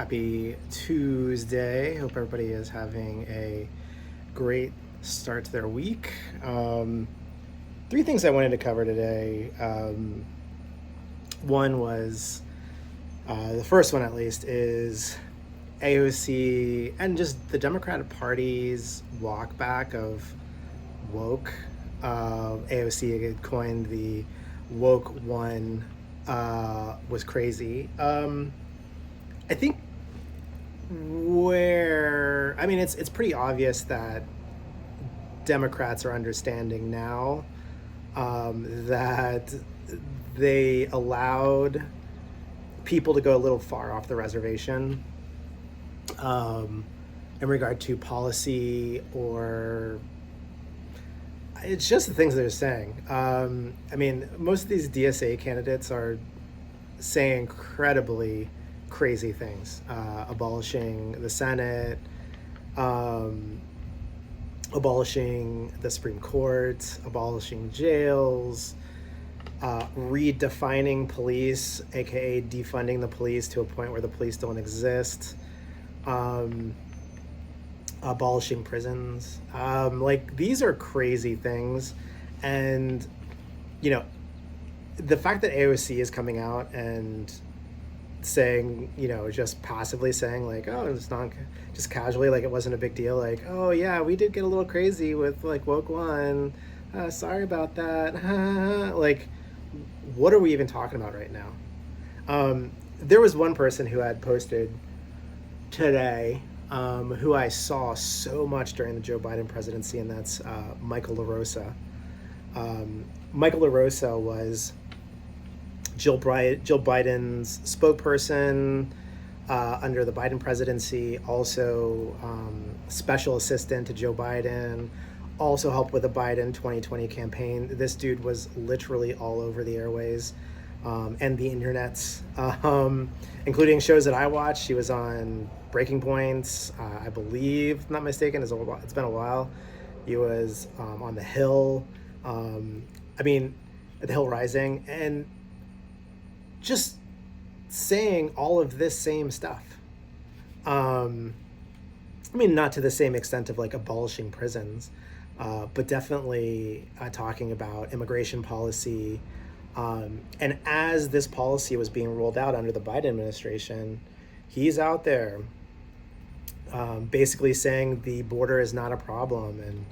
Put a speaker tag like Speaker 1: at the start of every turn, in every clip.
Speaker 1: Happy Tuesday. Hope everybody is having a great start to their week. Three things I wanted to cover today. One was the first one, at least, is AOC and just the Democratic Party's walk back of woke. AOC had coined the woke one, was crazy. I think it's pretty obvious that Democrats are understanding now that they allowed people to go a little far off the reservation in regard to policy, or it's just the things they're saying. Most of these DSA candidates are saying incredibly crazy things, abolishing the Senate, abolishing the Supreme Court, abolishing jails, redefining police, aka defunding the police to a point where the police don't exist, abolishing prisons. These are crazy things. And, the fact that AOC is coming out and saying, just passively saying it's not, just casually, it wasn't a big deal. Oh yeah, we did get a little crazy with woke one. Sorry about that. What are we even talking about right now? There was one person who had posted today, who I saw so much during the Joe Biden presidency, and that's Michael LaRosa. Michael LaRosa was Jill Biden's spokesperson under the Biden presidency, also special assistant to Joe Biden, also helped with the Biden 2020 campaign. This dude was literally all over the airways and the internets, including shows that I watched. He was on Breaking Points, I believe, if I'm not mistaken. It's been a while. He was on The Hill, The Hill Rising, and just saying all of this same stuff. Not to the same extent of abolishing prisons, but definitely talking about immigration policy. And as this policy was being rolled out under the Biden administration, he's out there basically saying the border is not a problem and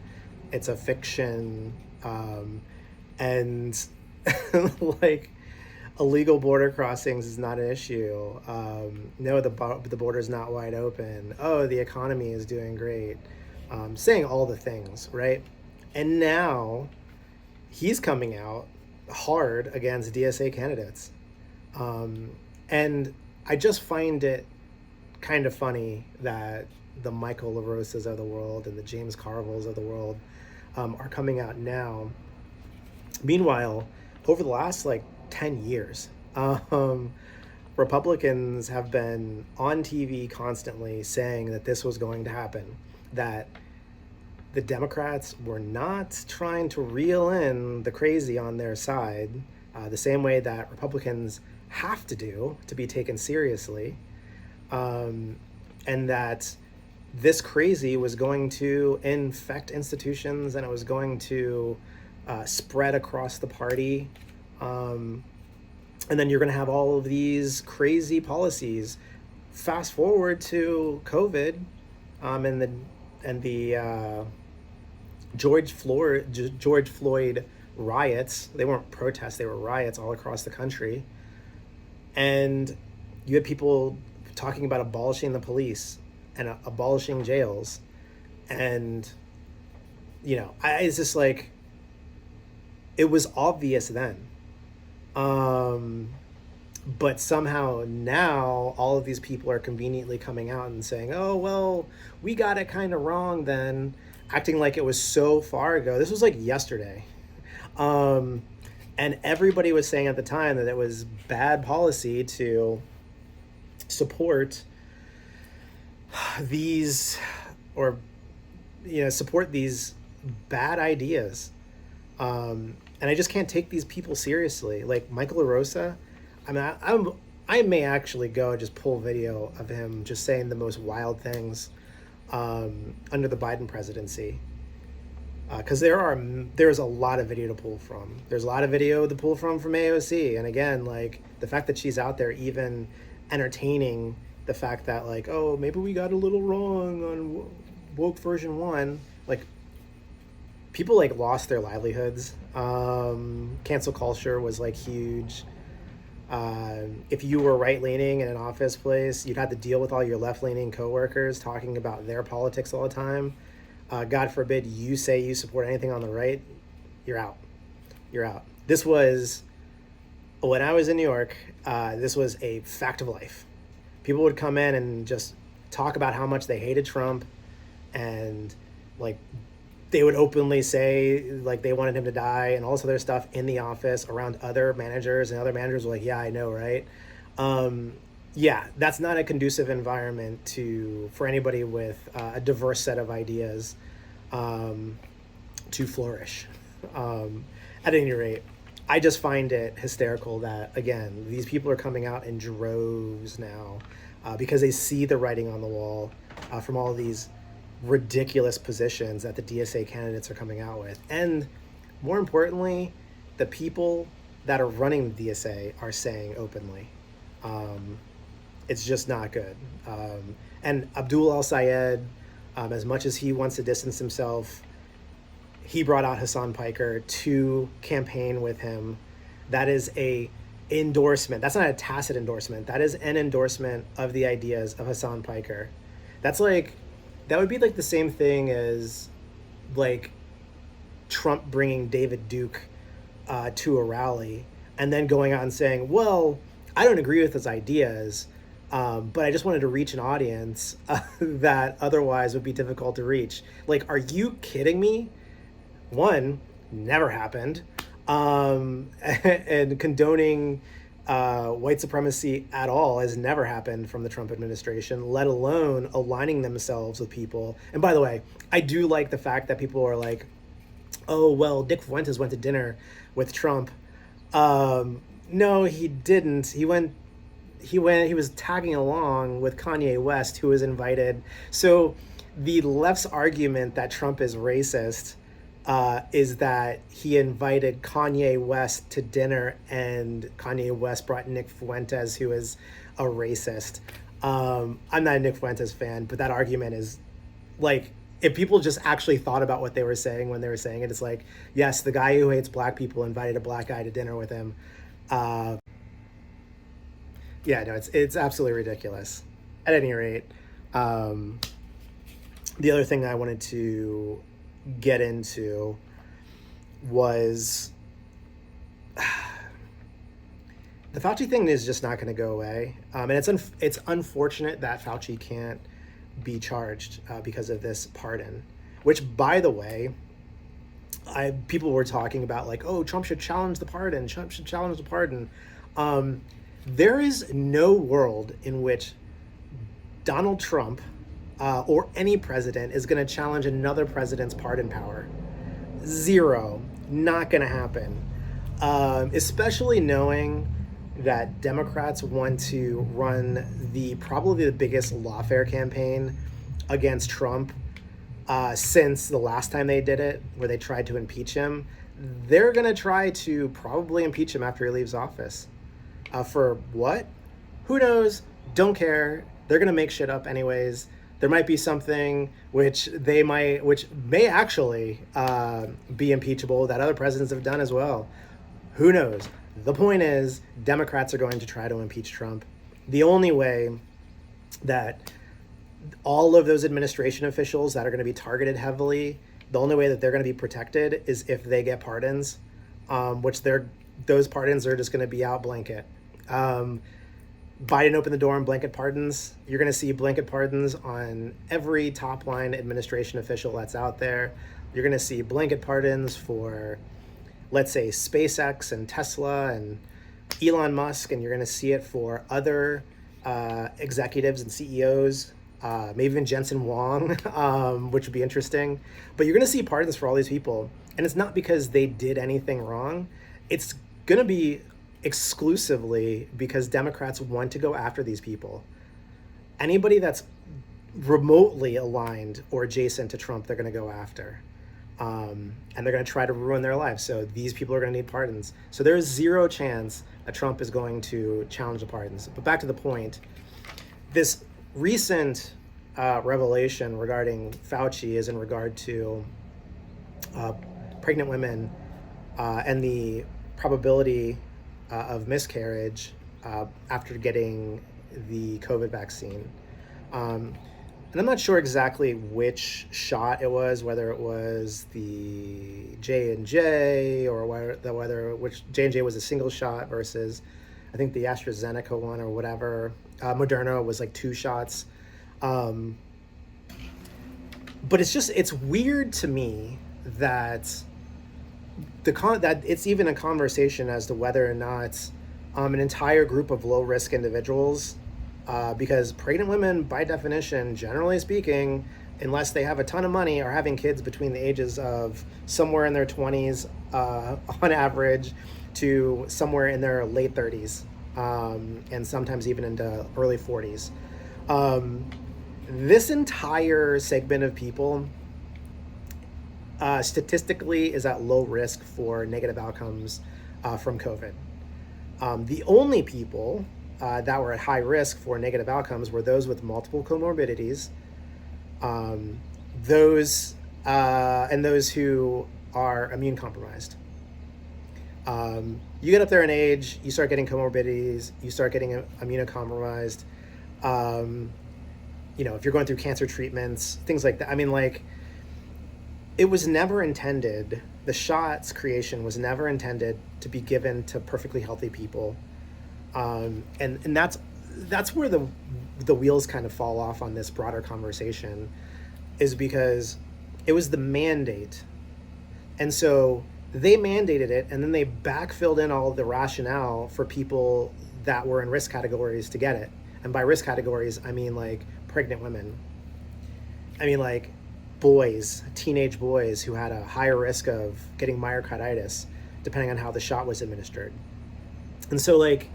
Speaker 1: it's a fiction. And illegal border crossings is not an issue. No, the border is not wide open. Oh, the economy is doing great. Saying all the things, right? And now he's coming out hard against DSA candidates. And I just find it kind of funny that the Michael LaRosas of the world and the James Carvilles of the world are coming out now. Meanwhile, over the last 10 years, Republicans have been on TV constantly saying that this was going to happen, that the Democrats were not trying to reel in the crazy on their side, the same way that Republicans have to do to be taken seriously, and that this crazy was going to infect institutions and it was going to spread across the party. And then you're going to have all of these crazy policies. Fast forward to COVID, and the George Floyd riots. They weren't protests; they were riots all across the country. And you had people talking about abolishing the police and abolishing jails, and it's just it was obvious then. But somehow now all of these people are conveniently coming out and saying, oh, well, we got it kind of wrong then, acting like it was so far ago. This was yesterday. And everybody was saying at the time that it was bad policy to support these, or, support these bad ideas. And I just can't take these people seriously. Michael LaRosa, I'm I may actually go and just pull video of him just saying the most wild things under the Biden presidency. Because there's a lot of video to pull from. There's a lot of video to pull from AOC, and again, like the fact that she's out there even entertaining the fact that like, oh, maybe we got a little wrong on woke version 1. Like people like lost their livelihoods. Cancel culture was like huge. If you were right leaning in an office place, you'd have to deal with all your left leaning coworkers talking about their politics all the time. God forbid you say you support anything on the right, you're out. You're out. This was, when I was in New York, this was a fact of life. People would come in and just talk about how much they hated Trump, and like they would openly say like they wanted him to die and all this other stuff in the office around other managers, and other managers were like, yeah, I know, right? Yeah, that's not a conducive environment for anybody with a diverse set of ideas to flourish. At any rate, I just find it hysterical that, again, these people are coming out in droves now because they see the writing on the wall from all of these ridiculous positions that the DSA candidates are coming out with. And more importantly, the people that are running the DSA are saying openly. It's just not good. And Abdul al-Sayed, as much as he wants to distance himself, he brought out Hassan Piker to campaign with him. That is a endorsement. That's not a tacit endorsement. That is an endorsement of the ideas of Hassan Piker. That would be like the same thing as like Trump bringing David Duke to a rally and then going out and saying, well, I don't agree with his ideas, but I just wanted to reach an audience that otherwise would be difficult to reach. Like, are you kidding me? One, never happened. And condoning white supremacy at all has never happened from the Trump administration, let alone aligning themselves with people. And by the way, I do like the fact that people are like, oh, well, Dick Fuentes went to dinner with Trump. No, he didn't. He was tagging along with Kanye West, who was invited. So the left's argument that Trump is racist is that he invited Kanye West to dinner, and Kanye West brought Nick Fuentes, who is a racist. I'm not a Nick Fuentes fan, but that argument is like, if people just actually thought about what they were saying when they were saying it, it's like, yes, the guy who hates black people invited a black guy to dinner with him. Yeah, no, it's absolutely ridiculous. At any rate, the other thing I wanted to get into was the Fauci thing is just not going to go away, and it's unfortunate that Fauci can't be charged because of this pardon. Which, by the way, people were talking about like, oh, Trump should challenge the pardon. Trump should challenge the pardon. There is no world in which Donald Trump or any president is going to challenge another president's pardon power. Zero. Not going to happen. Especially knowing that Democrats want to run probably the biggest lawfare campaign against Trump since the last time they did it, where they tried to impeach him. They're going to try to probably impeach him after he leaves office. For what? Who knows? Don't care. They're going to make shit up anyways. There might be something which may actually be impeachable that other presidents have done as well. Who knows? The point is, Democrats are going to try to impeach Trump. The only way that all of those administration officials that are going to be targeted heavily, the only way that they're going to be protected is if they get pardons, which those pardons are just going to be out blanket. Biden opened the door on blanket pardons. You're going to see blanket pardons on every top line administration official that's out there. You're going to see blanket pardons for, let's say, SpaceX and Tesla and Elon Musk, and you're going to see it for other executives and CEOs, maybe even Jensen Huang, which would be interesting. But you're going to see pardons for all these people. And it's not because they did anything wrong. It's going to be exclusively because Democrats want to go after these people. Anybody that's remotely aligned or adjacent to Trump, they're going to go after. And they're going to try to ruin their lives. So these people are going to need pardons. So there is zero chance that Trump is going to challenge the pardons. But back to the point, this recent revelation regarding Fauci is in regard to pregnant women and the probability of miscarriage after getting the COVID vaccine. And I'm not sure exactly which shot it was, whether it was the J&J or whether which J&J was a single shot versus I think the AstraZeneca one or whatever. Moderna was like 2 shots. But it's weird to me that that it's even a conversation as to whether or not an entire group of low risk individuals, because pregnant women, by definition, generally speaking, unless they have a ton of money, are having kids between the ages of somewhere in their 20s on average to somewhere in their late 30s, and sometimes even into early 40s. This entire segment of people statistically is at low risk for negative outcomes from COVID. The only people that were at high risk for negative outcomes were those with multiple comorbidities, those who are immune compromised. You get up there in age, you start getting comorbidities, you start getting immunocompromised. If you're going through cancer treatments, things like that. I mean, like, it was never intended, the shot's creation was never intended to be given to perfectly healthy people. And that's where the wheels kind of fall off on this broader conversation, is because it was the mandate. And so they mandated it, and then they backfilled in all of the rationale for people that were in risk categories to get it. And by risk categories, I mean like pregnant women. I mean like teenage boys who had a higher risk of getting myocarditis, depending on how the shot was administered. And so like,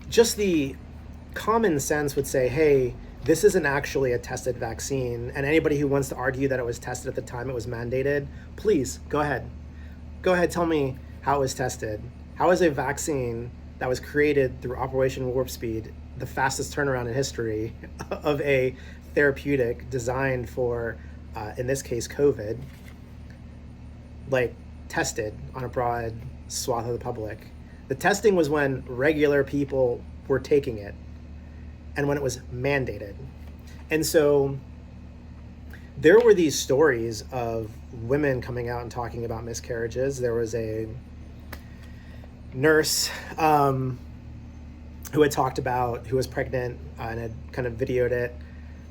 Speaker 1: just the common sense would say, hey, this isn't actually a tested vaccine. And anybody who wants to argue that it was tested at the time it was mandated, please go ahead. Go ahead, tell me how it was tested. How is a vaccine that was created through Operation Warp Speed the fastest turnaround in history of a therapeutic designed for, in this case, COVID, like tested on a broad swath of the public? The testing was when regular people were taking it and when it was mandated. And so there were these stories of women coming out and talking about miscarriages. There was a nurse who had talked about, who was pregnant and had kind of videoed it,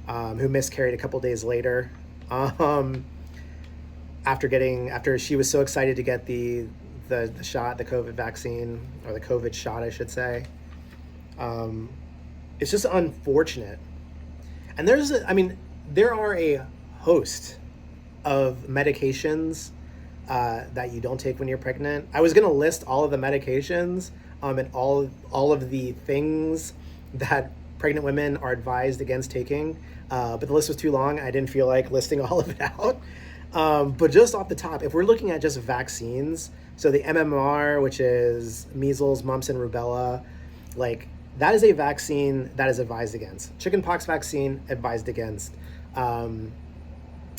Speaker 1: who miscarried a couple days later, after she was so excited to get the shot, the COVID vaccine, or the COVID shot, I should say. It's just unfortunate. And there are a host of medications that you don't take when you're pregnant. I was going to list all of the medications and all of the things that pregnant women are advised against taking, but the list was too long. I didn't feel like listing all of it out. But just off the top, if we're looking at just vaccines, so the MMR, which is measles, mumps, and rubella, like that is a vaccine that is advised against. Chickenpox vaccine, advised against.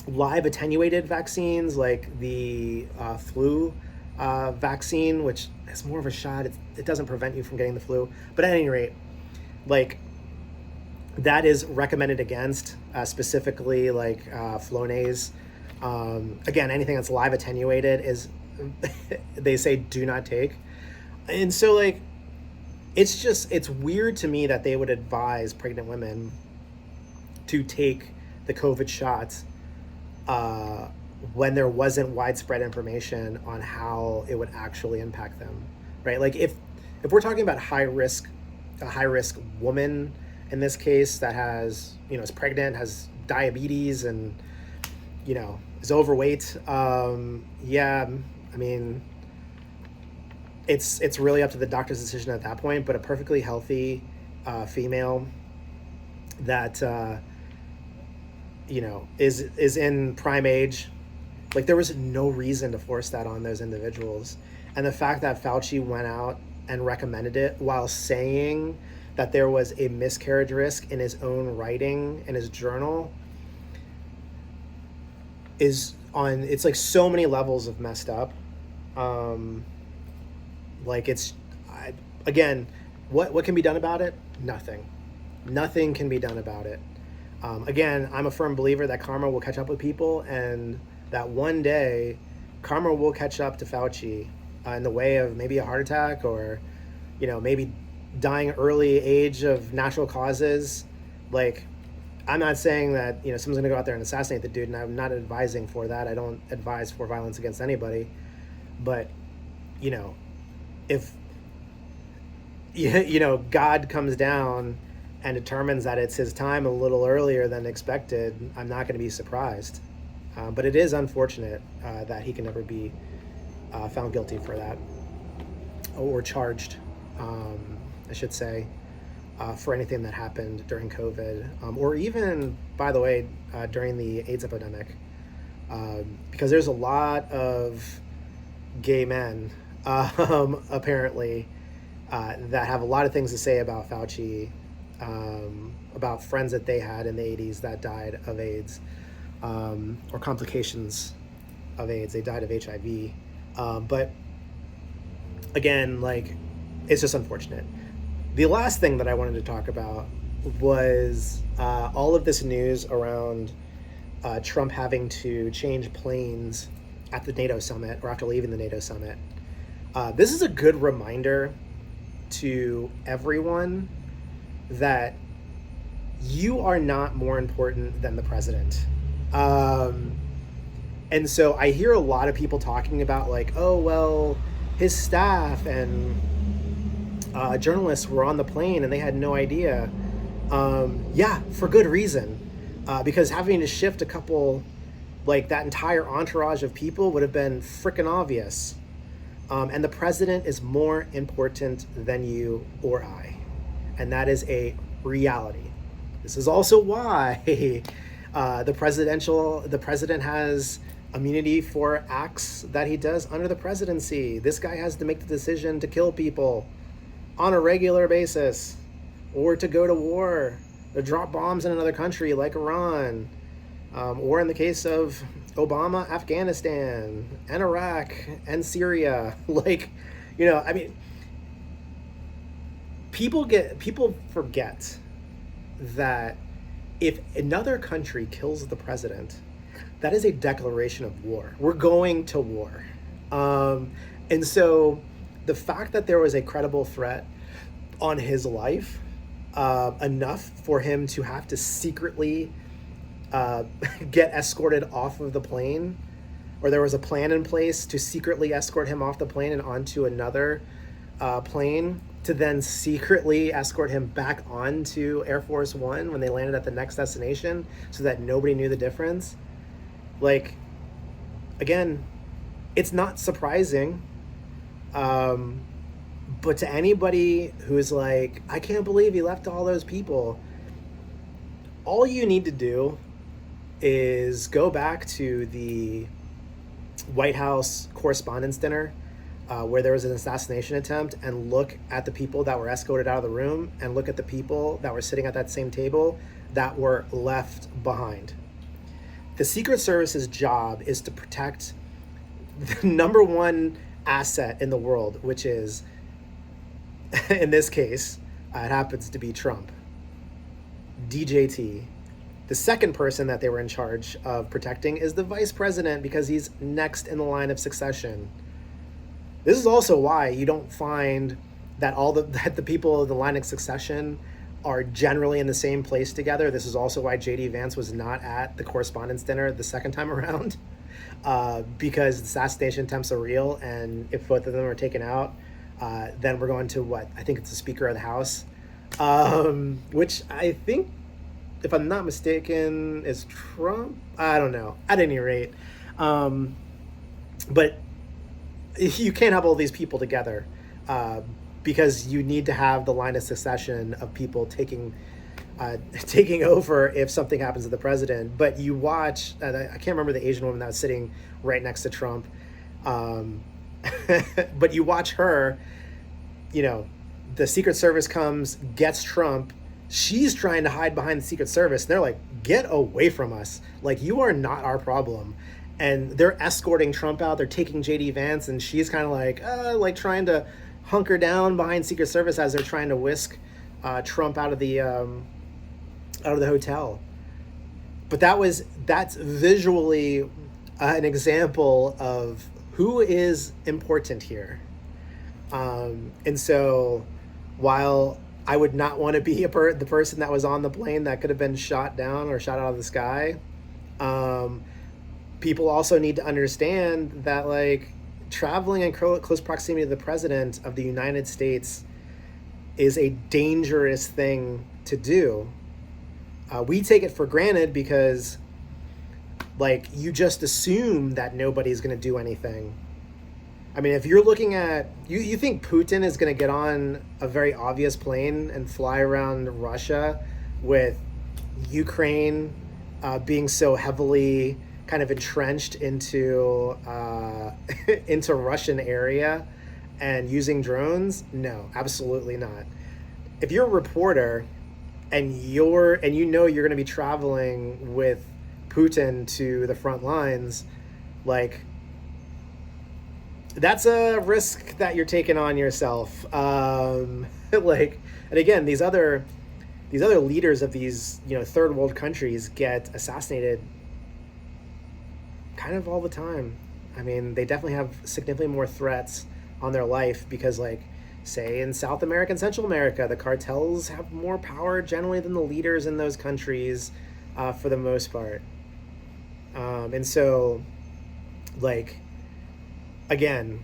Speaker 1: Live attenuated vaccines like the flu vaccine, which is more of a shot. It doesn't prevent you from getting the flu. But at any rate, like that is recommended against, specifically like Flonase. Again, anything that's live attenuated is, they say do not take. And so like, it's weird to me that they would advise pregnant women to take the COVID shots when there wasn't widespread information on how it would actually impact them, right? Like if we're talking about a high risk woman in this case that has, is pregnant, has diabetes, and, is overweight, it's really up to the doctor's decision at that point. But a perfectly healthy female that is in prime age, like there was no reason to force that on those individuals. And the fact that Fauci went out and recommended it while saying that there was a miscarriage risk in his own writing in his journal it's like so many levels of messed up. Like again, what can be done about it? Nothing can be done about it. Again, I'm a firm believer that karma will catch up with people, and that one day karma will catch up to Fauci in the way of maybe a heart attack, or maybe dying early age of natural causes. Like, I'm not saying that someone's gonna go out there and assassinate the dude, and I'm not advising for that. I don't advise for violence against anybody. But if God comes down and determines that it's his time a little earlier than expected, I'm not going to be surprised. But it is unfortunate that he can never be found guilty for that, or charged, I should say, for anything that happened during COVID, or even, by the way, during the AIDS epidemic, because there's a lot of gay men, apparently, that have a lot of things to say about Fauci, about friends that they had in the 80s that died of AIDS, or complications of AIDS. They died of HIV. But again, like, it's just unfortunate. The last thing that I wanted to talk about was all of this news around Trump having to change planes at the NATO summit, or after leaving the NATO summit. This is a good reminder to everyone that you are not more important than the president. And so I hear a lot of people talking about, like, oh, well, his staff and journalists were on the plane and they had no idea. Yeah, for good reason. Because having to shift a couple, like that entire entourage of people, would have been freaking obvious. And the president is more important than you or I. And that is a reality. This is also why the president has immunity for acts that he does under the presidency. This guy has to make the decision to kill people on a regular basis, or to go to war, to drop bombs in another country like Iran, or in the case of Obama, Afghanistan and Iraq and Syria. Like, I mean, people forget that if another country kills the president, that is a declaration of war. We're going to war. And so the fact that there was a credible threat on his life, enough for him to have to secretly get escorted off of the plane, or there was a plan in place to secretly escort him off the plane and onto another plane, to then secretly escort him back onto Air Force One when they landed at the next destination, so that nobody knew the difference. Like, again, it's not surprising. But to anybody who's like, I can't believe he left all those people, all you need to do is go back to the White House Correspondents' Dinner, where there was an assassination attempt, and look at the people that were escorted out of the room, and look at the people that were sitting at that same table that were left behind. The Secret Service's job is to protect the number one asset in the world, which is, in this case, it happens to be Trump, DJT. The second person that they were in charge of protecting is the vice president, because he's next in the line of succession. This is also why you don't find that that the people in the line of succession are generally in the same place together. This is also why J.D. Vance was not at the Correspondents' Dinner the second time around, because the assassination attempts are real, and if both of them are taken out, then we're going to I think it's the Speaker of the House, which I think, if I'm not mistaken, is Trump. I don't know. At any rate, but you can't have all these people together, uh, because you need to have the line of succession of people taking over if something happens to the president. But you watch, I can't remember the Asian woman that was sitting right next to Trump, um, but you watch her, you know, the Secret Service comes, gets Trump. She's trying to hide behind the Secret Service. And they're like, get away from us. Like, you are not our problem. And they're escorting Trump out. They're taking JD Vance, and she's kind of like trying to hunker down behind Secret Service as they're trying to whisk Trump out of the hotel. But that's visually an example of who is important here. And so, while I would not want to be the person that was on the plane that could have been shot down or shot out of the sky, people also need to understand that, like, traveling in close proximity to the president of the United States is a dangerous thing to do. We take it for granted because, like, you just assume that nobody's going to do anything. I mean, if you're looking at, you think Putin is going to get on a very obvious plane and fly around Russia with Ukraine being so heavily kind of entrenched into into Russian area and using drones? No, absolutely not. If you're a reporter and you're going to be traveling with Putin to the front lines, like, that's a risk that you're taking on yourself. Like, and again, these other leaders of these, third world countries get assassinated kind of all the time. I mean, they definitely have significantly more threats on their life because, like, say in South America and Central America, the cartels have more power generally than the leaders in those countries, for the most part. And so, like, again,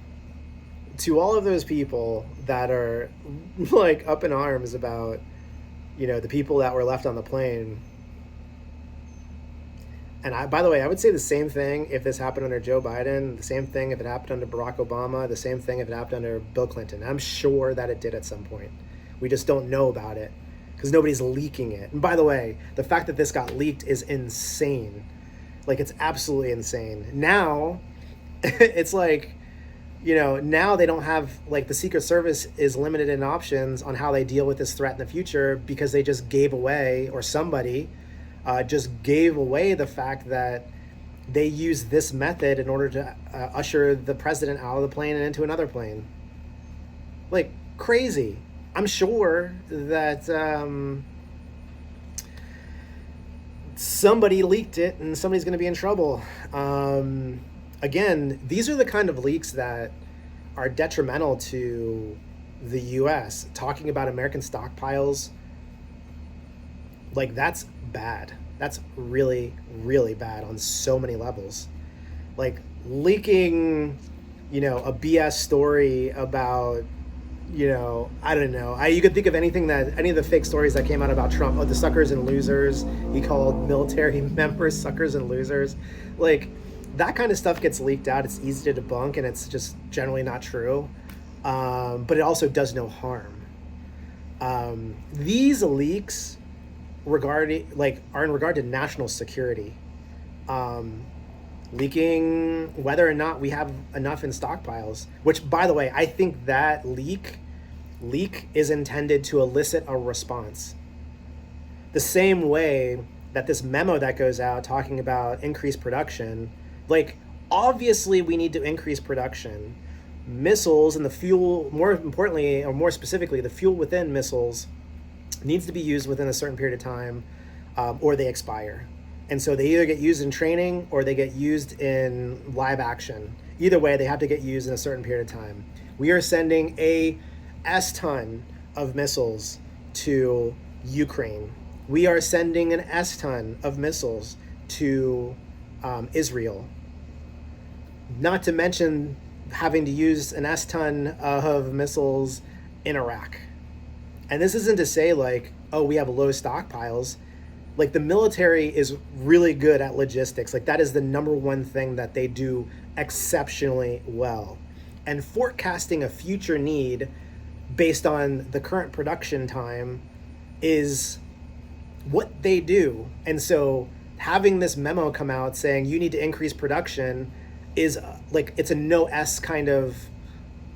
Speaker 1: to all of those people that are, like, up in arms about, the people that were left on the plane. And by the way, I would say the same thing if this happened under Joe Biden, the same thing if it happened under Barack Obama, the same thing if it happened under Bill Clinton. I'm sure that it did at some point. We just don't know about it because nobody's leaking it. And by the way, the fact that this got leaked is insane. Like, it's absolutely insane. Now, it's like, now they don't have, like, the Secret Service is limited in options on how they deal with this threat in the future because they just gave away, or somebody just gave away the fact that they use this method in order to usher the president out of the plane and into another plane. Like, crazy. I'm sure that somebody leaked it and somebody's going to be in trouble. Again, these are the kind of leaks that are detrimental to the U.S. Talking about American stockpiles, like, that's bad. That's really, really bad on so many levels. Like, leaking, a BS story about, I don't know. You could think of any of the fake stories that came out about Trump. Oh, the suckers and losers. He called military members suckers and losers. Like, that kind of stuff gets leaked out. It's easy to debunk, and it's just generally not true. But it also does no harm. These leaks are in regard to national security. Leaking whether or not we have enough in stockpiles, which, by the way, I think that leak is intended to elicit a response. The same way that this memo that goes out talking about increased production, like, obviously we need to increase production. Missiles and the fuel, more importantly, or more specifically, the fuel within missiles needs to be used within a certain period of time, or they expire. And so they either get used in training or they get used in live action. Either way, they have to get used in a certain period of time. We are sending a S-ton of missiles to Ukraine. We are sending an S-ton of missiles to Israel. Not to mention having to use an S-ton of missiles in Iraq. And this isn't to say, like, oh, we have low stockpiles. Like, the military is really good at logistics. Like, that is the number one thing that they do exceptionally well. and forecasting a future need based on the current production time is what they do. And so having this memo come out saying you need to increase production is like, it's a no S kind of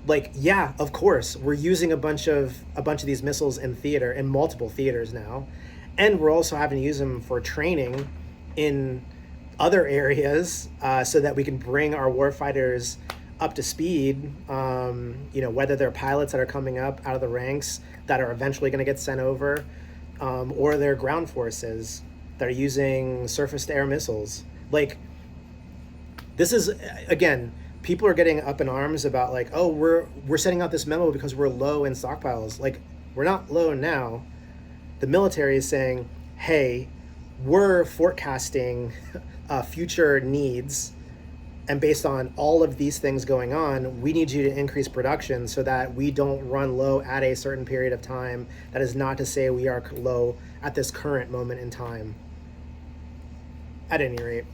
Speaker 1: like, yeah, of course, we're using a bunch of these missiles in theater, in multiple theaters now, and we're also having to use them for training in other areas, so that we can bring our warfighters up to speed. Whether they're pilots that are coming up out of the ranks that are eventually going to get sent over, or they're ground forces that are using surface-to-air missiles. Like, this is, again, people are getting up in arms about like, oh, we're sending out this memo because we're low in stockpiles. Like, we're not low now. The military is saying, hey, we're forecasting future needs, and based on all of these things going on, we need you to increase production so that we don't run low at a certain period of time. That is not to say we are low at this current moment in time. At any rate,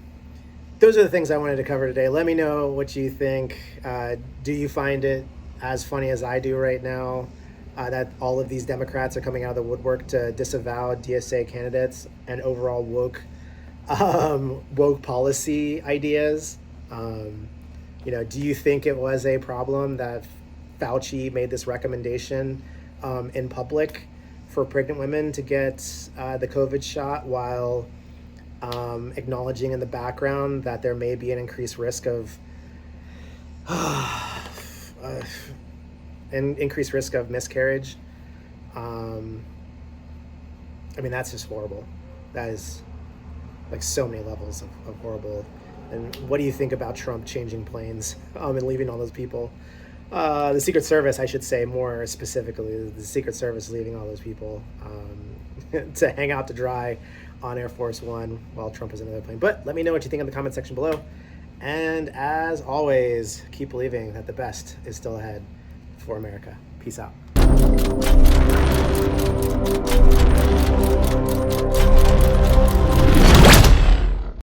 Speaker 1: those are the things I wanted to cover today. Let me know what you think. Do you find it as funny as I do right now, that all of these Democrats are coming out of the woodwork to disavow DSA candidates and overall woke policy ideas? Do you think it was a problem that Fauci made this recommendation in public for pregnant women to get the COVID shot, while acknowledging in the background that there may be an increased risk of miscarriage? That's just horrible. That is like so many levels of horrible. And what do you think about Trump changing planes and leaving all those people? The Secret Service, I should say more specifically, the Secret Service leaving all those people to hang out to dry on Air Force One while Trump was in another plane. But let me know what you think in the comment section below. And as always, keep believing that the best is still ahead for America. Peace out.